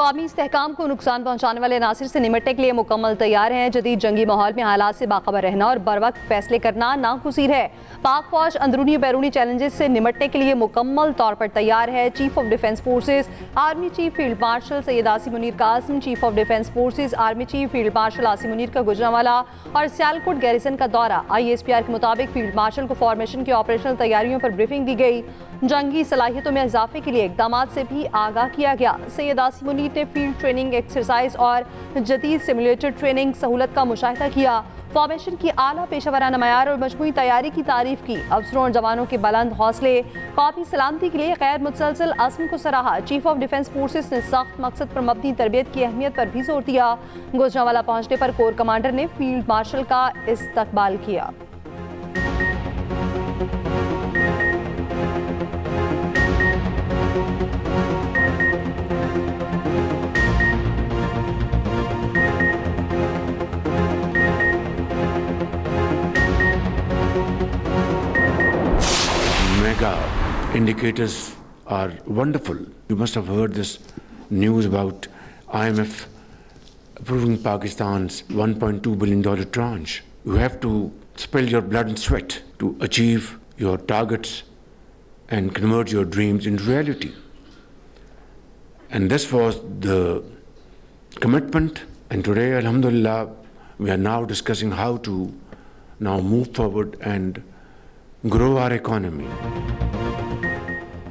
कौमी इस्तेहकाम को नुकसान पहुँचाने वाले नासिर से निमटने के लिए मुकम्मल तैयार हैं। जदीद जंगी माहौल में हालात से बाखबर रहना और बर वक्त फैसले करना नागुज़ीर है। पाक फौज अंदरूनी और बैरूनी चैलेंजेस से निमटने के लिए मुकम्मल तौर पर तैयार है। Chief of defence forces army chief field marshal Syed Asim Munir Qasim, chief of defence forces army chief field marshal Asim Munir का गुजरांवाला और सियालकोट गैरिसन का दौरा। ISPR के मुताबिक फील्ड मार्शल को फॉर्मेशन की ऑपरेशनल तैयारियों पर ब्रीफिंग दी गई। जंगी सलाहियतों में इजाफे के लिए इकदाम से भी आगाह किया गया। सैयद आसिम मुनीर ने फील्ड ट्रेनिंग एक्सरसाइज और जदीद सिमुलेटर ट्रेनिंग सहूलत का मुशाहिदा किया। फॉर्मेशन की आला पेशेवराना मयार और मजमूई तैयारी की तारीफ की। अफसरों और जवानों के बुलंद हौसले कौमी सलामती के लिए गैर मुतसलसल अज़्म को सराहा। चीफ ऑफ डिफेंस फोर्सेस ने सख्त मकसद पर मबनी तरबियत की अहमियत पर भी जोर दिया। गुजरांवाला पहुंचने पर कोर कमांडर ने फील्ड मार्शल का इस्तकबाल किया। Mega indicators are wonderful. You must have heard this news about IMF approving Pakistan's $1.2 billion tranche. You have to spill your blood and sweat to achieve your targets and convert your dreams into reality. And this was the commitment. And today, alhamdulillah, we are now discussing how to now move forward and grow our economy.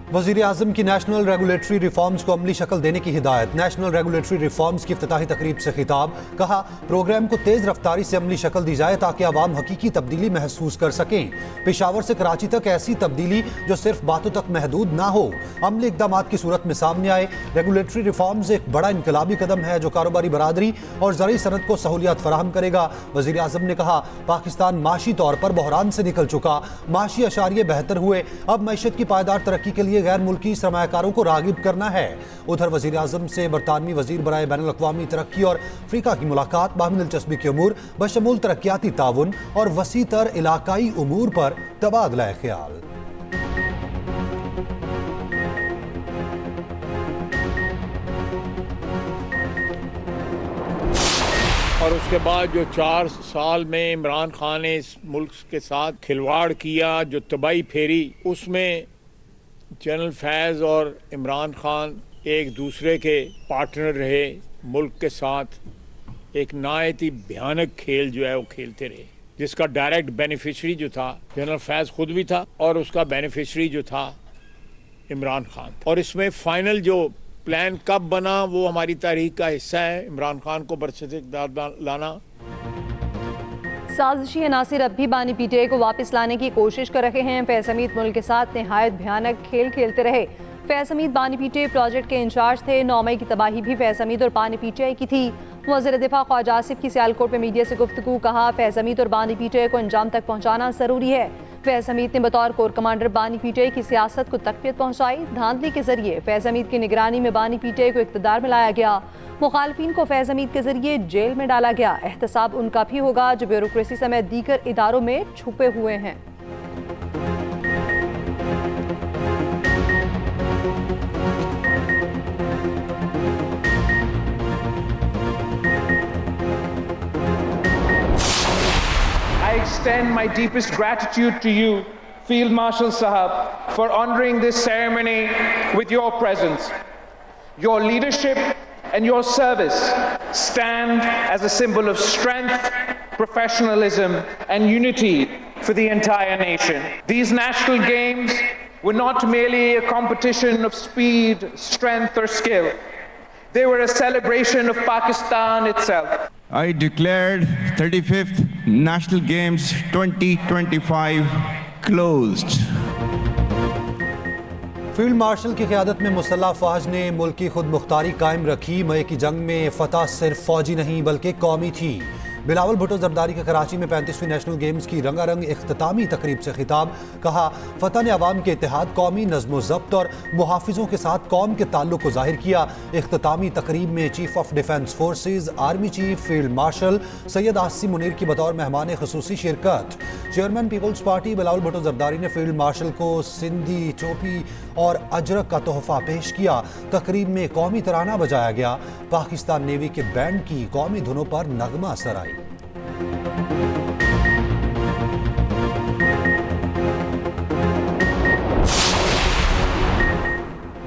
वज़ीर आज़म की national regulatory reforms को अमली शक्ल देने की हिदायत। National regulatory reforms की इफ्तिताही तकरीब से खिताब। कहा, प्रोग्राम को तेज रफ्तारी से अमली शक्ल दी जाए ताकि आवाम हकीकी तब्दीली महसूस कर सकें। पेशावर से कराची तक ऐसी तब्दीली जो सिर्फ बातों तक महदूद ना हो, अमली इक़दाम की सूरत में सामने आए। रेगुलेटरी रिफॉर्म्स एक बड़ा इनकलाबी कदम है जो कारोबारी बरादरी और ज़रूरी सनत को सहूलियत फराहम करेगा। वज़ीर आज़म ने कहा, पाकिस्तान माशी तौर पर बहरान से निकल चुका, माशी अशारिये बेहतर हुए, अब मईशत की पायदार तरक्की के लिए गैर मुल्की सरमायाकारों को रागिब करना है। उधर वज़ीर आज़म से बरतानवी वज़ीर बराए बैनुल अक़वामी तरक्की और अफ्रीका की मुलाकात, बाहमी दिलचस्पी के उमूर बशमूल तरक्याती ताउन और वसी तर इलाकाई उमूर पर तबादला ख्याल। और उसके बाद जो 4 साल में इमरान खान ने इस मुल्क के साथ खिलवाड़ किया, जो तबाही फेरी, उसमें जनरल फैज़ और इमरान खान एक दूसरे के पार्टनर रहे। मुल्क के साथ एक नहायत ही भयानक खेल जो है वो खेलते रहे, जिसका डायरेक्ट बेनिफिशरी जो था जनरल फैज़ खुद भी था और उसका बेनिफिशरी जो था इमरान खान। और इसमें फाइनल जो प्लान कब बना वो हमारी तारीख का हिस्सा है, इमरान खान को बरसते इक़्तिदार लाना। साजिशी अनासिर अब भी बानी PTI को वापस लाने की कोशिश कर रहे हैं। फैज़ हमीद मुल्क के साथ नहायत भयानक खेल खेलते रहे। फैज़ हमीद बानी PTI प्रोजेक्ट के इंचार्ज थे। 9 मई की तबाही भी फैज़ हमीद और बानी PTI की थी। वज़ीर दिफा ख्वाजा आसिफ की सियालकोट में मीडिया से गुफ्तगू। कहा, फैज़ हमीद और बानी PTI को अंजाम तक पहुँचाना ज़रूरी है। फैज़ हमीद ने बतौर कोर कमांडर बानी PTI की सियासत को तक़वियत पहुँचाई। धांधली के जरिए फैज़ हमीद की निगरानी में बानी PTI को इक़्तिदार में लाया गया। मुखालफिन को फैज़ हमीद के जरिए जेल में डाला गया। एहतसाब उनका भी होगा जो ब्यूरोक्रेसी समेत दीगर इदारों में छुपे हुए हैं। I extend my deepest gratitude to you, Field Marshal Sahab, for honoring this ceremony with your presence. Your leadership and your service stand as a symbol of strength, professionalism, and unity for the entire nation. These national games were not merely a competition of speed, strength, or skill. They were a celebration of Pakistan itself. I declared 35th National Games 2025 closed. Field marshal की क़यादत में मुसल्लह फ़ौज ने मुल्क की खुद मुख्तारी कायम रखी। मई की जंग में फ़तह सिर्फ फ़ौजी नहीं बल्कि कौमी थी। बिलावल भुट्टो जरदारी के कराची में 35वीं नेशनल गेम्स की रंगारंग इख्तितामी तकरीब से खिताब। कहा, फ़तह ने अवाम के इत्तेहाद, कौमी नज़्म ज़ब्त और मुहाफ़िज़ों के साथ कौम के ताल्लुक़ को ज़ाहिर किया। इख्तितामी तकरीब में chief of defence forces army chief field marshal Syed Asim Munir की बतौर मेहमान ख़ुसूसी शिरकत। Chairman People's Party Bilawal Bhutto Zardari ने फील्ड मार्शल को सिंधी टोपी और अजरक का तोहफा पेश किया। तकरीब में कौमी तराना बजाया गया। पाकिस्तान नेवी के बैंड की कौमी धुनों पर नगमा असर आई।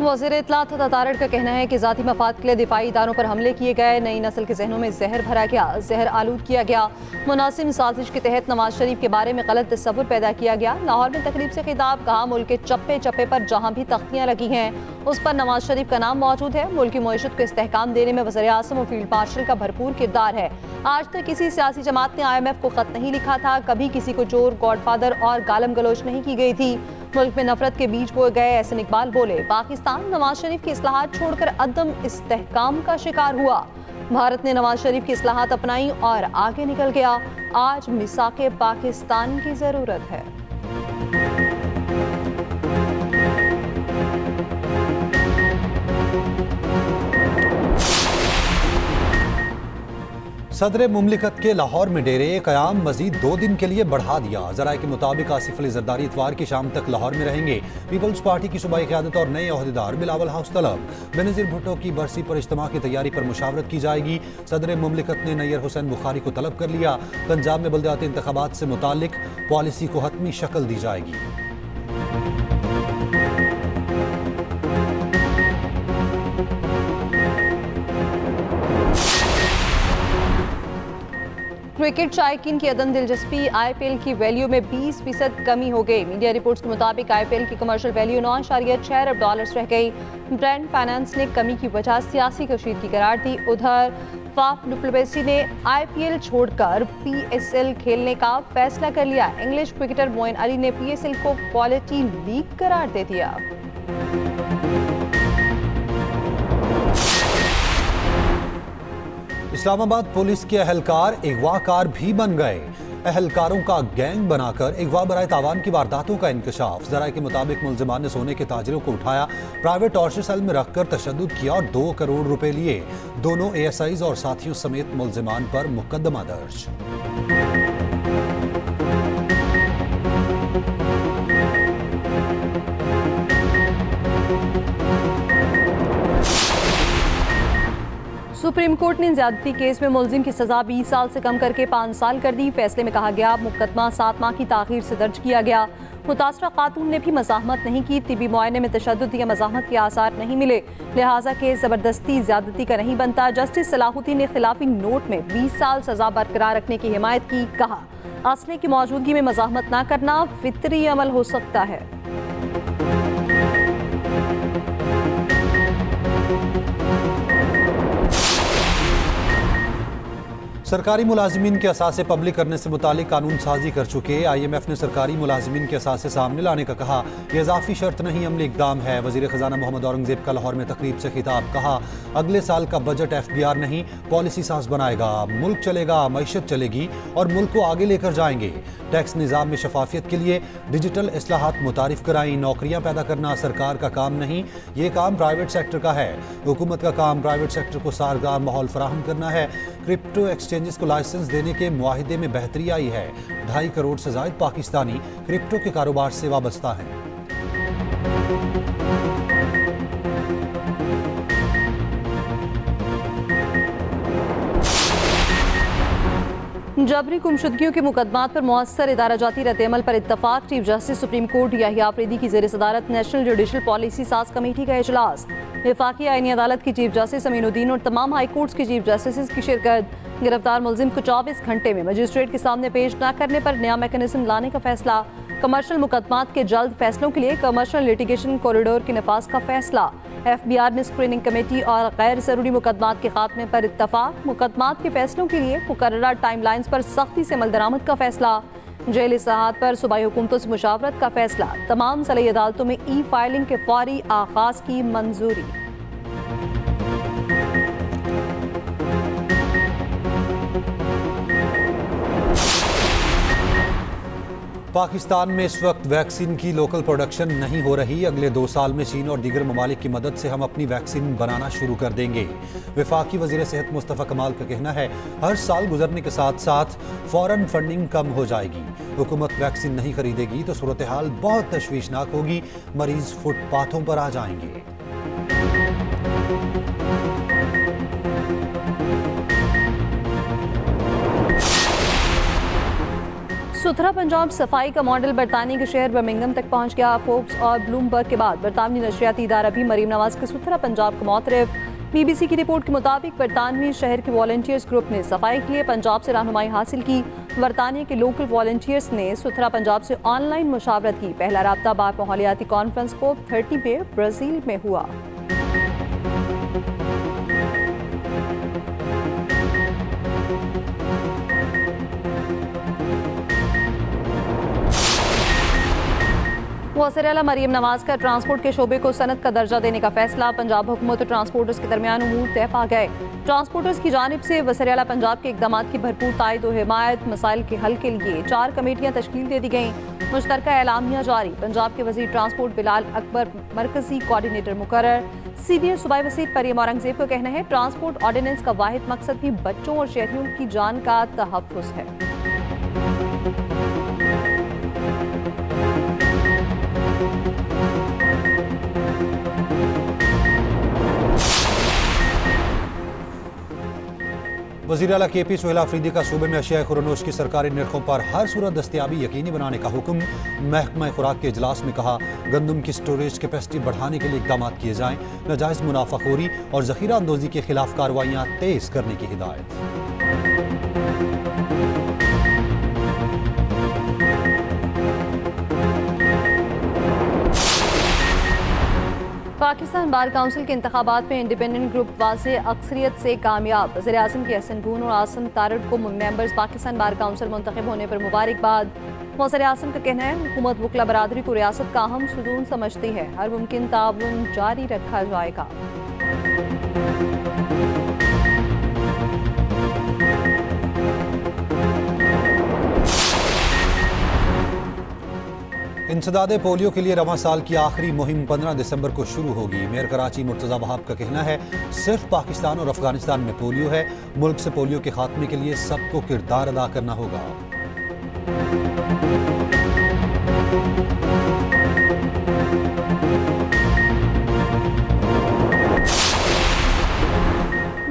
वज़ीर इत्तलात तारड़ का कहना है कि ज़ाती मफाद के लिए दिफाई इदारों पर हमले किए गए, नई नस्ल के जहनों में जहर भरा गया, जहर आलूद किया गया। मुनासिब साजिश के तहत नवाज शरीफ के बारे में गलत तस्वुर पैदा किया गया। लाहौर में तकरीब से खिताब, कहा मुल्क के चप्पे चप्पे पर जहाँ भी तख्तियाँ लगी हैं उस पर नवाज शरीफ का नाम मौजूद है। मुल्क की मईशत को इस्तेहकाम देने में वज़ीर आज़म और फील्ड मार्शल का भरपूर किरदार है। आज तक किसी सियासी जमात ने IMF को खत नहीं लिखा था, कभी किसी को चोर, गॉडफादर और गालम गलोच नहीं की गई थी। मुल्क में नफरत के बीज बोए गए, एहसन इकबाल बोले। पाकिस्तान नवाज शरीफ की इस्लाहात छोड़कर अदम इस्तेहकाम का शिकार हुआ। भारत ने नवाज शरीफ की इस्लाहात अपनाई और आगे निकल गया। आज मिसाके पाकिस्तान की जरूरत है। सदर मुमलिकत के लाहौर में डेरे क़याम मजीद 2 दिन के लिए बढ़ा दिया। ज़राए के मुताबिक आसिफ अली जरदारी इतवार की शाम तक लाहौर में रहेंगे। पीपल्स पार्टी की सूबाई क़यादत और नए ओहदेदार बिलावल हाउस तलब। बेनज़ीर भुट्टो की बरसी पर इज्तिमा की तैयारी पर मुशावरत की जाएगी। सदर मुमलिकत ने नैयर हुसैन बुखारी को तलब कर लिया। पंजाब में बल्दियाती इंतखाबात से मुतालिक पॉलिसी को हतमी शक्ल दी जाएगी। क्रिकेट शायकीन की अदम दिलचस्पी, IPL की वैल्यू में 20% कमी हो गई। मीडिया रिपोर्ट्स के मुताबिक IPL की कमर्शियल वैल्यू $9.6 अरब रह गई। ब्रांड फाइनेंस ने कमी की वजह सियासी कशीदगी करार दी। उधर फाफ डुप्लेसी ने IPL छोड़कर PSL खेलने का फैसला कर लिया। इंग्लिश क्रिकेटर मोइन अली ने PSL को क्वालिटी लीग करार दे दिया। इस्लामाबाद पुलिस के अहलकार अगवाकार भी बन गए। अहलकारों का गैंग बनाकर अगवा बराए तावान की वारदातों का इंकशाफ। ज़राए के मुताबिक मुलजिमान ने सोने के ताजरों को उठाया, प्राइवेट टॉर्चर सेल में रखकर तशद्दुद किया और 2 करोड़ रुपए लिए। दोनों ASIs और साथियों समेत मुलजिमान पर मुकदमा दर्ज। सुप्रीम कोर्ट ने ज्यादती केस में मुलजिम की सजा 20 साल से कम करके 5 साल कर दी। फैसले में कहा गया मुकदमा 7 माह की ताखीर से दर्ज किया गया। मुतासरा खातून ने भी मज़ाहमत नहीं की। तिबी मुआयने में तशद्दुद या मज़ाहमत के आसार नहीं मिले, लिहाजा केस ज़बरदस्ती ज्यादती का नहीं बनता। जस्टिस सलाहुद्दीन ने खिलाफी नोट में 20 साल सजा बरकरार रखने की हिमायत की। कहा असले की मौजूदगी में मज़ाहमत न करना फितरी अमल हो सकता है। सरकारी मुलाजिमीन के असासे पब्लिक करने से मुतालिक कानून साजी कर चुके IMF ने सरकारी मुलाजिमीन के असासे सामने लाने का कहा। यह इजाफी शर्त नहीं, अमली इकदाम है। वजीर खजाना मोहम्मद औरंगजेब का लाहौर में तकरीब से खिताब, कहा अगले साल का बजट FBR नहीं पॉलिसी साज बनाएगा। मुल्क चलेगा, मईशत चलेगी और मुल्क को आगे लेकर जाएंगे। टैक्स निज़ाम में शफाफियत के लिए डिजिटल इस्लाहात मुतारिफ कराई। नौकरियां पैदा करना सरकार का काम नहीं, ये काम प्राइवेट सेक्टर का है। हुकूमत का काम प्राइवेट सेक्टर को सारगार माहौल फराहम करना है। क्रिप्टो एक्सचेंजेस को लाइसेंस देने के मुआहिदे में बेहतरी आई है। 2.5 करोड़ से ज़ायद पाकिस्तानी क्रिप्टो के कारोबार से वाबस्ता हैं। जबरी गुमशुदगियों के मुकदमात पर मुअस्सर इदारा जाती रद्द-ए-अमल पर इत्तफाक। Chief justice supreme court Yahya Afridi की ज़ेर सदारत नेशनल जुडिशल पॉलिसी साज कमेटी का इजलास। वफाकी आईनी अदालत की चीफ जस्टिस अमीनुद्दीन और तमाम हाई कोर्ट्स की चीफ जस्टिस की शिरकत। गिरफ्तार मुलजिम को 24 घंटे में मजिस्ट्रेट के सामने पेश न करने पर नया मैकेनिज्म लाने का फैसला। कमर्शियल मुकदमात के जल्द फैसलों के लिए कमर्शियल लिटिगेशन कॉरिडोर के नफाज का फैसला। FBR में स्क्रीनिंग कमेटी और गैर ज़रूरी मुकदमात के खात्मे पर इत्तफाक। मुकदमात के फैसलों के लिए मुकर्ररा टाइमलाइंस पर सख्ती से अमल दरामद का फैसला। जेल इस्लाहात पर सूबाई हुकूमतों से मुशावरत का फैसला। तमाम ज़िला अदालतों में फाइलिंग के फौरी आगाज की मंजूरी। पाकिस्तान में इस वक्त वैक्सीन की लोकल प्रोडक्शन नहीं हो रही। अगले 2 साल में चीन और दीगर ममालिक की मदद से हम अपनी वैक्सीन बनाना शुरू कर देंगे। वफाकी वज़ीर सेहत मुस्तफ़ा कमाल का कहना है, हर साल गुजरने के साथ साथ फौरन फंडिंग कम हो जाएगी। हुकूमत वैक्सीन नहीं खरीदेगी तो सूरत हाल बहुत तशवीशनाक होगी। मरीज फुटपाथों पर आ जाएंगे। सुथरा पंजाब सफाई का मॉडल बरतानिया के शहर बर्मिंघम तक पहुंच गया। फोर्ब्स और ब्लूमबर्ग के बाद बरतानवी नशरियाती इदारा भी मरीम नवाज के सुथरा पंजाब का मोतरफ। BBC की रिपोर्ट के मुताबिक बरतानवी शहर के वॉलंटियर्स ग्रुप ने सफाई के लिए पंजाब से रहनुमाई हासिल की। बरतानिया के लोकल वॉलंटियर्स ने सुथरा पंजाब से ऑनलाइन मुशावरत की। पहला राब्ता बार माहौलियाती कॉन्फ्रेंस को 30 में ब्राज़ील में हुआ। वज़ीर आला मरीम नवाज का ट्रांसपोर्ट के शोबे को सनत का दर्जा देने का फैसला। पंजाब हुकूमत और ट्रांसपोर्टर्स के दरमियान उमूर तय पा गए। ट्रांसपोर्टर्स की जानिब से वज़ीर आला पंजाब के इक़दाम की भरपूर तायद और हिमायत। मसाइल के हल के लिए 4 कमेटियाँ तश्कील दे दी गईं। मुश्तरका एलामिया जारी। पंजाब के वज़ीर ट्रांसपोर्ट बिलाल अकबर मरकजी कोऑर्डिनेटर मुकर्रर। सीनियर सूबाई वज़ीर मरीम औरंगज़ेब का कहना है, ट्रांसपोर्ट ऑर्डिनेंस का वाहिद मकसद भी बच्चों और शहरियों की जान का तहफ़्फ़ुज़ है। वज़ीर आला KP सोहेल आफरीदी का सूबे में अशिया खुरानोश की सरकारी निर्खों पर हर सूरत दस्तियाबी यकीनी बनाने का हुक्म। महकमा खुराक के इजलास में कहा, गंदम की स्टोरेज कैपेसिटी बढ़ाने के लिए इक़दाम किए जाएं। नाजायज़ मुनाफाखोरी और ज़ख़ीरा अंदोज़ी के खिलाफ कार्रवाइयाँ तेज़ करने की हिदायत। पाकिस्तान बार काउंसिल के इंतखाबात में इंडिपेंडेंट ग्रुप वाज़े अक्सरियत से कामयाब। वज़ीर आज़म के हसन बून और आसम तारड़ को मेंबर्स पाकिस्तान बार काउंसिल मुंतखब होने पर मुबारकबाद। वज़ीर आज़म का कहना है, हुकूमत वकला बरादरी को रियासत का अहम सुदून समझती है। हर मुमकिन ताउन जारी रखा जाएगा। इंसदादे पोलियो के लिए रवां साल की आखिरी मुहिम 15 दिसंबर को शुरू होगी। मेयर कराची मुर्तज़ा वहाब का कहना है, सिर्फ पाकिस्तान और अफगानिस्तान में पोलियो है। मुल्क से पोलियो के खात्मे के लिए सबको किरदार अदा करना होगा।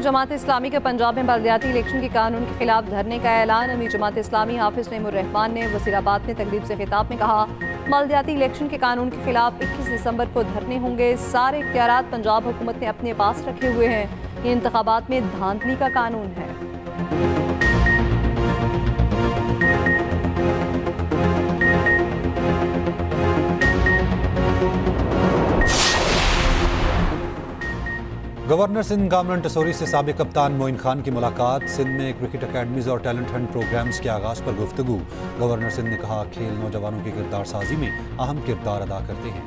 जमात इस्लामी के पंजाब में बल्दियाती इलेक्शन के कानून के खिलाफ धरने का ऐलान। अमीर जमात इस्लामी हाफिज नईमुर रहमान ने वसीराबाद में तकरीब से खिताब में कहा, बल्दियाती इलेक्शन के कानून के खिलाफ 21 दिसंबर को धरने होंगे। सारे इख्तियारात पंजाब हुकूमत ने अपने पास रखे हुए हैं। ये इंतखाबात में धांधली का कानून है। गवर्नर सिंध कामरान टसोरी से साबिक कप्तान मोइन खान की मुलाकात। सिंध में क्रिकेट अकेडमीज और टैलेंट हंट प्रोग्राम्स के आगाज पर गुफ्तगू। गवर्नर सिंध ने कहा, खेल नौजवानों की किरदार साजी में अहम किरदार अदा करते हैं।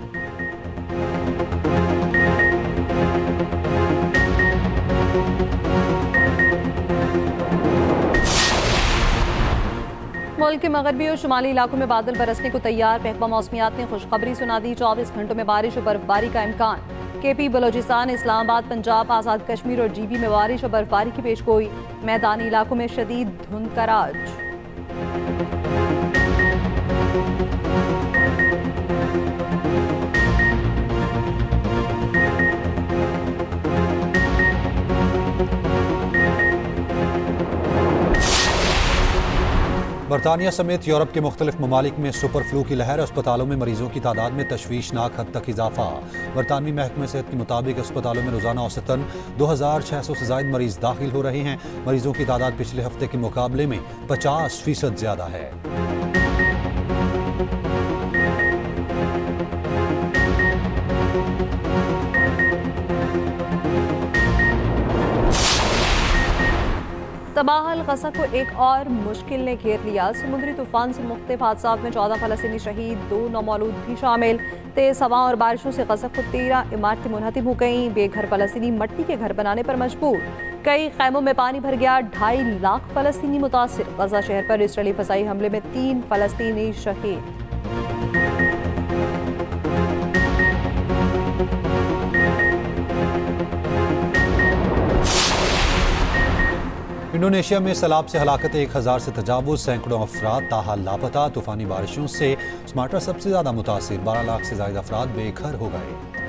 मुल्क के मगरबी और शुमाली इलाकों में बादल बरसने को तैयार। महकमा मौसमियात ने खुशखबरी सुना दी। 24 घंटों में बारिश और बर्फबारी का इम्कान। KP, बलोचिस्तान, इस्लामाबाद, पंजाब, आज़ाद कश्मीर और GB में बारिश और बर्फबारी की पेशगोई। मैदानी इलाकों में शदीद धुंध का राज। बरतानिया समेत यूरोप के मुख्तलिफ ममालिक में सुपर फ्लू की लहर। अस्पतालों में मरीजों की तादाद में तशवीशनाक हद तक इजाफा। बरतानवी महकमे सेहत के मुताबिक अस्पतालों में रोजाना औसतन 2600 से ज्यादा मरीज दाखिल हो रहे हैं। मरीजों की तादाद पिछले हफ्ते के मुकाबले में 50% ज्यादा है। तबाहल गजा को एक और मुश्किल ने घेर लिया। समुद्री तूफान से मुख्तलिफ हादसात में 14 फलस्तीनी शहीद, 2 नौमौलूद भी शामिल। तेज हवा और बारिशों से गजा को 13 इमारतें मुनहतिम हो गईं। बेघर फलस्तीनी मट्टी के घर बनाने पर मजबूर। कई खैमों में पानी भर गया, 2.5 लाख फलस्तीनी मुतासिर। गजा शहर पर इसराइली फसाई हमले में 3 फलस्तीनी शहीद। इंडोनेशिया में सैलाब से हलाकत 1000 से तजावुज, सैकड़ों अफराद ताहाल लापता। तूफानी बारिशों से स्मार्टा सबसे ज्यादा मुतासिर, 12 लाख से ज्यादा अफराद बेघर हो गए।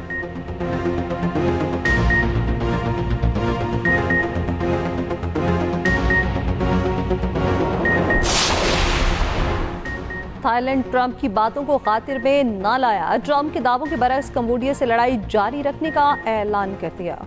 थाईलैंड ट्रंप की बातों को खातिर में न लाया। ट्रंप के दावों के बरक्स कंबोडिया से लड़ाई जारी रखने का ऐलान कर दिया।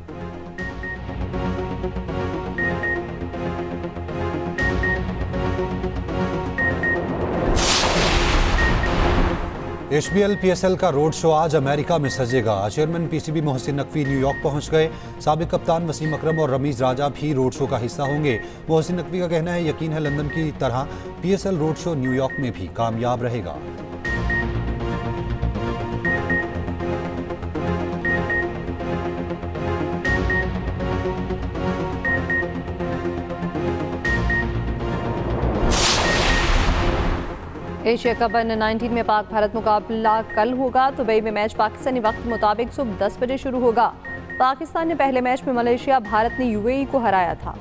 HBL PSL का रोड शो आज अमेरिका में सजेगा। Chairman PCB Mohsin Naqvi New York पहुंच गए। साबिक कप्तान वसीम अकरम और रमीज राजा भी रोड शो का हिस्सा होंगे। मोहसिन नकवी का कहना है, यकीन है लंदन की तरह PSL रोड शो न्यूयॉर्क में भी कामयाब रहेगा। एशिया कप अंडर 19 में पाक भारत मुकाबला कल होगा। दुबई में मैच पाकिस्तानी वक्त मुताबिक सुबह 10 बजे शुरू होगा। पाकिस्तान ने पहले मैच में मलेशिया, भारत ने UAE को हराया था।